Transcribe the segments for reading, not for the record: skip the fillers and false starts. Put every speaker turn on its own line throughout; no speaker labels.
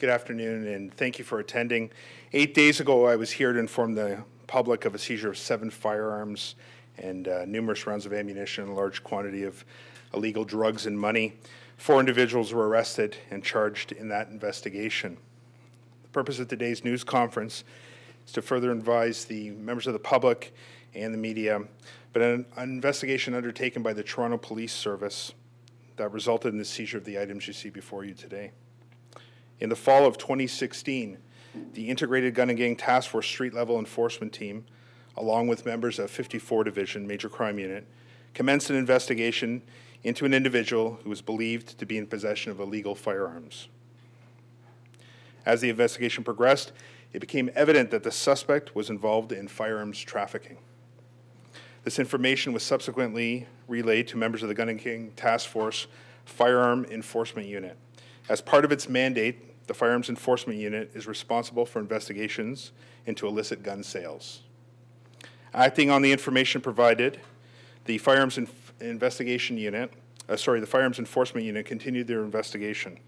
Good afternoon, and thank you for attending. 8 days ago, I was here to inform the public of a seizure of 7 firearms and numerous rounds of ammunition, a large quantity of illegal drugs and money. 4 individuals were arrested and charged in that investigation. The purpose of today's news conference is to further advise the members of the public and the media about an investigation undertaken by the Toronto Police Service that resulted in the seizure of the items you see before you today. In the fall of 2016, the Integrated Gun and Gang Task Force street-level enforcement team, along with members of 54 Division Major Crime Unit, commenced an investigation into an individual who was believed to be in possession of illegal firearms. As the investigation progressed, it became evident that the suspect was involved in firearms trafficking. This information was subsequently relayed to members of the Gun and Gang Task Force Firearm Enforcement Unit. As part of its mandate, the Firearms Enforcement Unit is responsible for investigations into illicit gun sales. Acting on the information provided, the Firearms Enforcement Unit continued their investigation.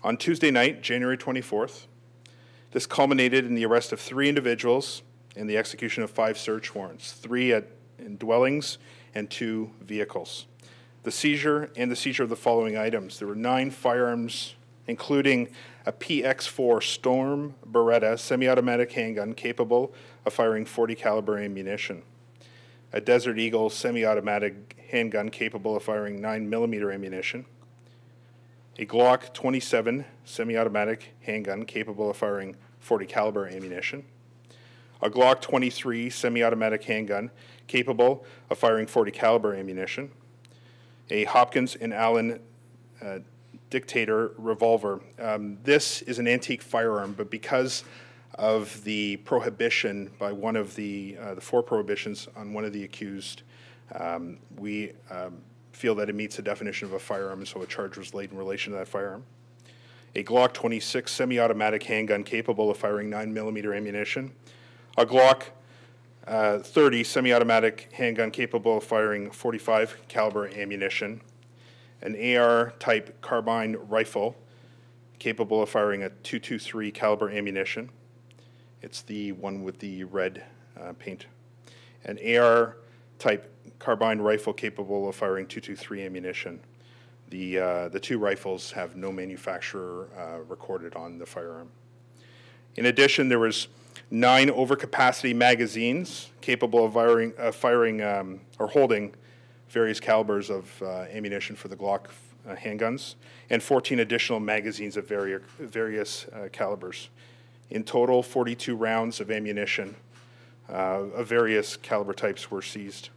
On Tuesday night, January 24th, this culminated in the arrest of 3 individuals and the execution of 5 search warrants, 3 in dwellings and 2 vehicles. The seizure of the following items. There were 9 firearms, including a Px4 Storm Beretta semi-automatic handgun capable of firing .40 caliber ammunition, a Desert Eagle semi-automatic handgun capable of firing 9mm ammunition, a Glock 27 semi-automatic handgun capable of firing .40 caliber ammunition, a Glock 23 semi-automatic handgun capable of firing .40 caliber ammunition, a Hopkins and Allen Dictator revolver. This is an antique firearm, but because of the prohibition by one of the 4 prohibitions on one of the accused, we feel that it meets the definition of a firearm, and so a charge was laid in relation to that firearm. A Glock 26 semi-automatic handgun capable of firing 9mm ammunition, a Glock 30 semi-automatic handgun capable of firing .45 caliber ammunition, an AR-type carbine rifle capable of firing a .223 caliber ammunition. It's the one with the red paint. An AR-type carbine rifle capable of firing .223 ammunition. The 2 rifles have no manufacturer recorded on the firearm. In addition, there was 9 overcapacity magazines capable of firing or holding various calibers of ammunition for the Glock handguns, and 14 additional magazines of various calibers. In total, 42 rounds of ammunition of various caliber types were seized.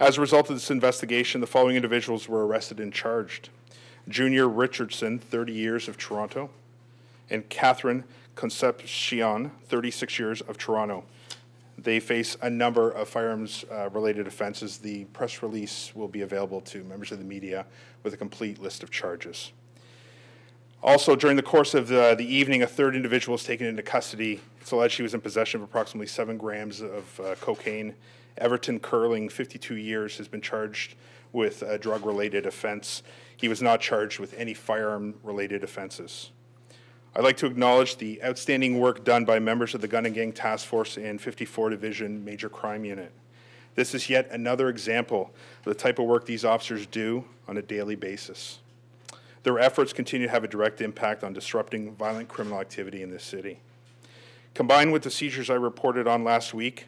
As a result of this investigation, the following individuals were arrested and charged. Junior Richardson, 30 years of Toronto, and Catherine Concepcion, 36 years of Toronto. They face a number of firearms-related offenses. The press release will be available to members of the media with a complete list of charges. Also, during the course of the evening, a 3rd individual was taken into custody. It's alleged he was in possession of approximately 7 grams of cocaine. Everton Curling, 52 years, has been charged with a drug-related offense. He was not charged with any firearm-related offenses. I'd like to acknowledge the outstanding work done by members of the Gun and Gang Task Force and 54 Division Major Crime Unit. This is yet another example of the type of work these officers do on a daily basis. Their efforts continue to have a direct impact on disrupting violent criminal activity in this city. Combined with the seizures I reported on last week,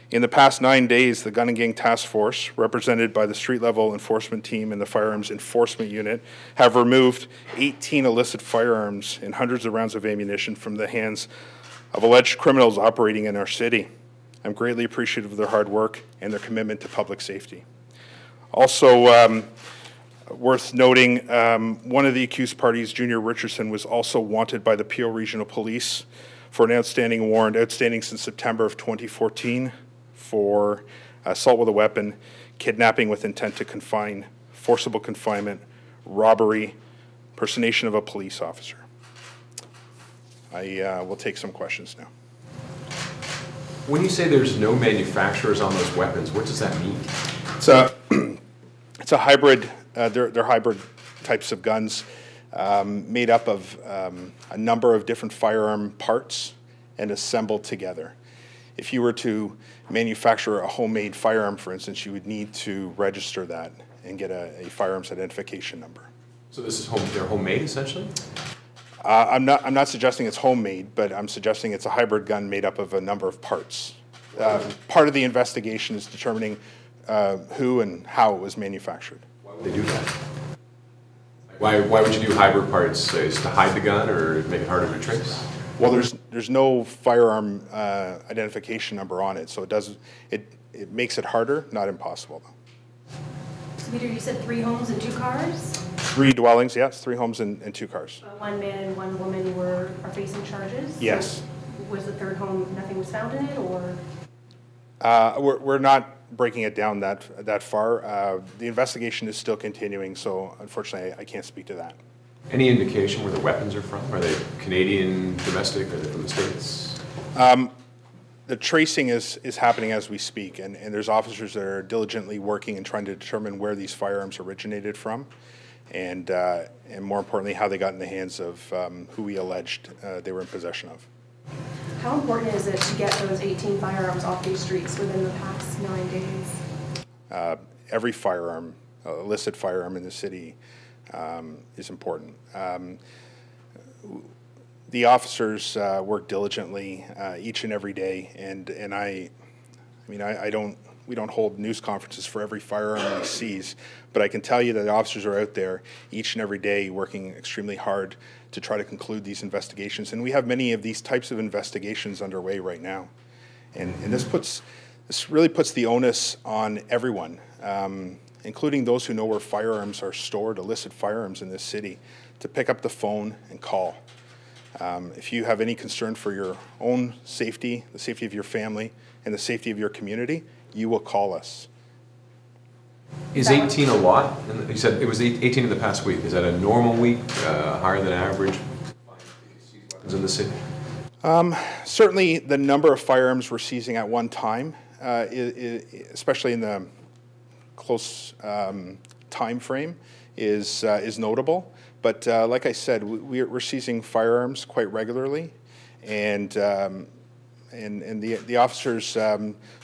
in the past 9 days, the Gun and Gang Task Force, represented by the street-level enforcement team and the Firearms Enforcement Unit, have removed 18 illicit firearms and hundreds of rounds of ammunition from the hands of alleged criminals operating in our city. I'm greatly appreciative of their hard work and their commitment to public safety. Also, worth noting, one of the accused parties, Junior Richardson, was also wanted by the Peel Regional Police for an outstanding warrant, outstanding since September of 2014, for assault with a weapon, kidnapping with intent to confine, forcible confinement, robbery, impersonation of a police officer. I will take some questions now.
When you say there's no manufacturers on those weapons, what does that mean?
It's a hybrid. They're hybrid types of guns. made up of a number of different firearm parts and assembled together. If you were to manufacture a homemade firearm, for instance, you would need to register that and get a firearms identification number.
So this is they're homemade essentially?
I'm not suggesting it's homemade, but I'm suggesting it's a hybrid gun made up of a number of parts. Part of the investigation is determining who and how it was manufactured.
Why would they do that? Why would you do hybrid parts? Is to hide the gun or make it harder to trace?
Well, there's no firearm identification number on it, so it makes it harder, not impossible though.
So Peter, you said 3 homes and 2 cars?
3 dwellings, yes, 3 homes and 2 cars.
1 man and 1 woman are facing charges?
Yes.
So was the 3rd home, nothing was found in it, or?
We're not breaking it down that far. The investigation is still continuing, so unfortunately I can't speak to that.
Any indication where the weapons are from? Are they Canadian, domestic, or are they from the States?
The tracing is happening as we speak, and there's officers that are diligently working and trying to determine where these firearms originated from, and more importantly, how they got in the hands of who we alleged they were in possession of.
How important is it to get those 18 firearms off these streets within the past 9 days?
Every firearm, illicit firearm in the city, is important. The officers work diligently each and every day, and we don't hold news conferences for every firearm we seize, but I can tell you that the officers are out there each and every day working extremely hard to try to conclude these investigations, and we have many of these types of investigations underway right now, and this really puts the onus on everyone, including those who know where firearms are stored, illicit firearms in this city, to pick up the phone and call. If you have any concern for your own safety, the safety of your family, and the safety of your community, you will call us.
Is 18 a lot? You said it was 18 in the past week. Is that a normal week, higher than average weapons in the city?
Certainly the number of firearms we're seizing at one time, especially in the close time frame, is notable. But like I said, we're seizing firearms quite regularly, and the officers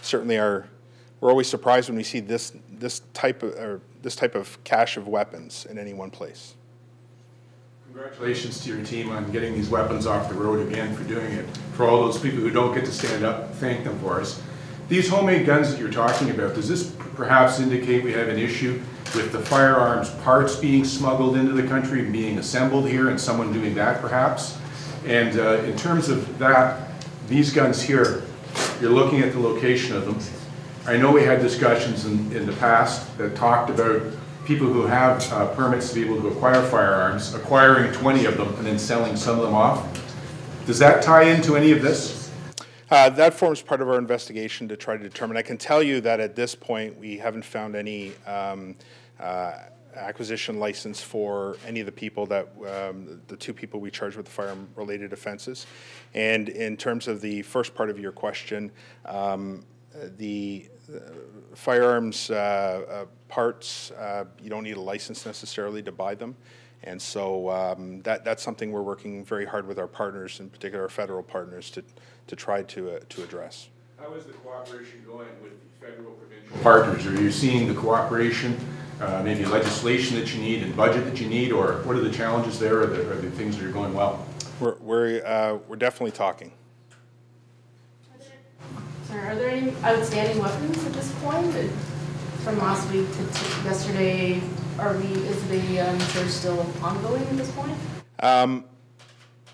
certainly are. We're always surprised when we see this type of cache of weapons in any one place.
Congratulations to your team on getting these weapons off the road again, for doing it. For all those people who don't get to stand up, thank them for us. These homemade guns that you're talking about, does this perhaps indicate we have an issue with the firearms parts being smuggled into the country and being assembled here, and someone doing that perhaps? And in terms of that, these guns here, you're looking at the location of them. I know we had discussions in the past that talked about people who have permits to be able to acquire firearms, acquiring 20 of them and then selling some of them off. Does that tie into any of this?
That forms part of our investigation to try to determine. I can tell you that at this point we haven't found any acquisition license for any of the people that, the 2 people we charged with the firearm-related offenses. And in terms of the first part of your question, the firearms parts, you don't need a license necessarily to buy them. And so that's something we're working very hard with our partners, in particular our federal partners, to try to address.
How is the cooperation going with the federal provincial partners? Are you seeing the cooperation, maybe legislation that you need and budget that you need, or what are the challenges there, or are the things that are going well?
We're definitely talking.
Sorry, are there any outstanding weapons at this point? From last week to yesterday, is the search still ongoing at this point?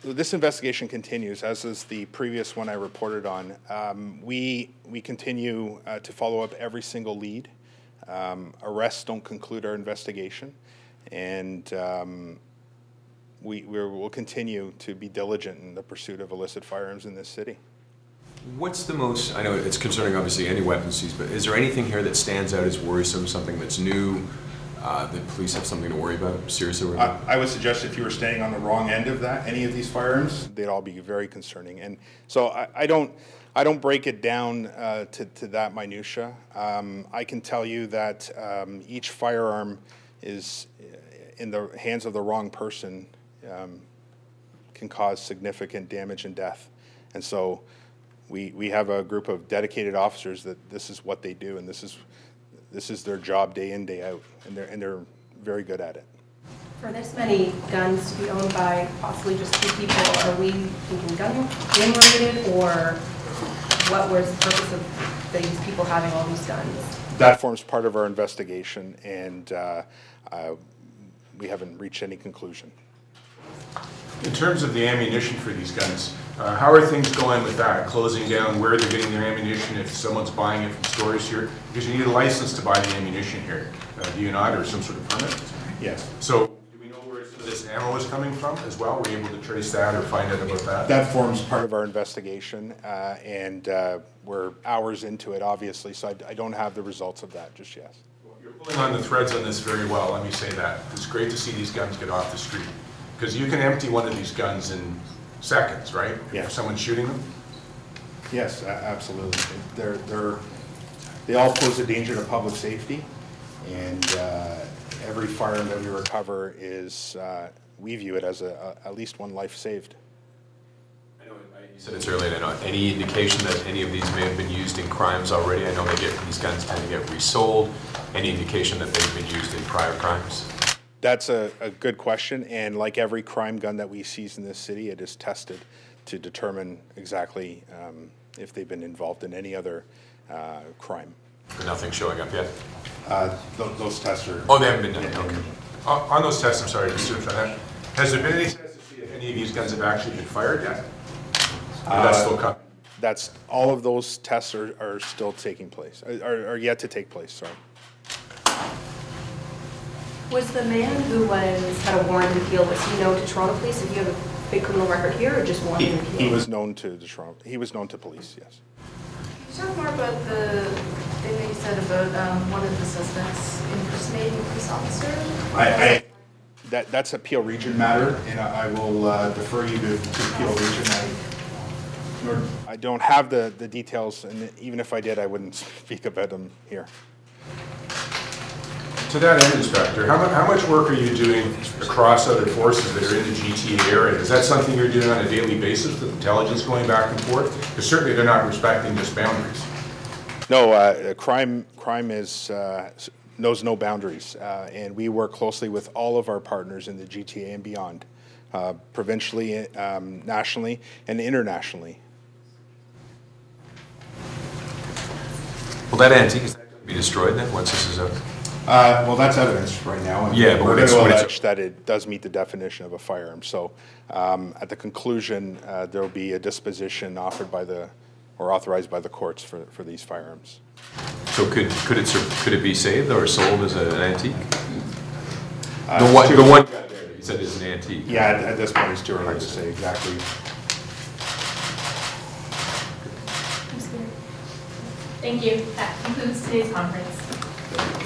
This investigation continues, as is the previous one I reported on. We continue to follow up every single lead. Arrests don't conclude our investigation, and we'll continue to be diligent in the pursuit of illicit firearms in this city.
What's the most, I know it's concerning obviously any weapons seized, but is there anything here that stands out as worrisome, something that's new, that police have something to worry about, seriously worry about?
I would suggest if you were standing on the wrong end of that, any of these firearms, they'd all be very concerning. And so I don't break it down to that minutia. I can tell you that each firearm is in the hands of the wrong person can cause significant damage and death. And so we have a group of dedicated officers that this is what they do, and this is their job day in, day out, and they're very good at it.
For this many guns to be owned by possibly just 2 people, are we thinking gun related, or what was the purpose of these people having all these guns?
That forms part of our investigation, and we haven't reached any conclusion.
In terms of the ammunition for these guns, how are things going with that? Closing down where they're getting their ammunition if someone's buying it from stores here? Because you need a license to buy the ammunition here. Do you not, or some sort of permit?
Yes.
So do we know where some of this ammo is coming from as well? Were you able to trace that or find out about that?
That forms part of our investigation, and we're hours into it, obviously, so I don't have the results of that just yet.
Well, you're pulling on the threads on this very well, let me say that. It's great to see these guns get off the street. Because you can empty one of these guns in seconds, right?
Yeah.
If someone's shooting them?
Yes, absolutely. They all pose a danger to public safety, and every firearm that we recover is, we view it as at least one life saved.
I know you said it's early, and I know any indication that any of these may have been used in crimes already? I know these guns tend to get resold. Any indication that they've been used in prior crimes?
That's a good question, and like every crime gun that we seize in this city, it is tested to determine exactly if they've been involved in any other crime.
But nothing's showing up yet?
Those tests are...
Oh, they haven't been done,
yeah,
okay.
On those tests, I'm sorry, just to that. Has there been any tests to see if any of these guns have actually been fired yet? Or that's still coming?
All of those tests are still taking place, are yet to take place, sorry.
Was the man who had a warrant of appeal, was he known to Toronto Police? If you have a big criminal record here, or just warrant of appeal?
He was known to the Toronto. He was known to police. Yes.
Can you talk more about the thing that you said about one of the suspects impersonating a police officer?
That's a Peel Region matter, and I will defer you to Peel Region. I don't have the details, and even if I did, I wouldn't speak about them here.
To that end, Inspector, how much work are you doing across other forces that are in the GTA area? Is that something you're doing on a daily basis with intelligence going back and forth? Because certainly they're not respecting just boundaries.
No, crime knows no boundaries, and we work closely with all of our partners in the GTA and beyond, provincially, nationally, and internationally.
Will that antique, is that going to be destroyed then once this is out?
Well, that's evidence right now. And
yeah, but
we're going to allege that it does meet the definition of a firearm. So at the conclusion, there will be a disposition offered by or authorized by the courts for these firearms.
So could it be saved or sold as an antique? The one there you said is an antique.
Yeah, at this point it's too early to say exactly.
Thank you. That concludes today's conference.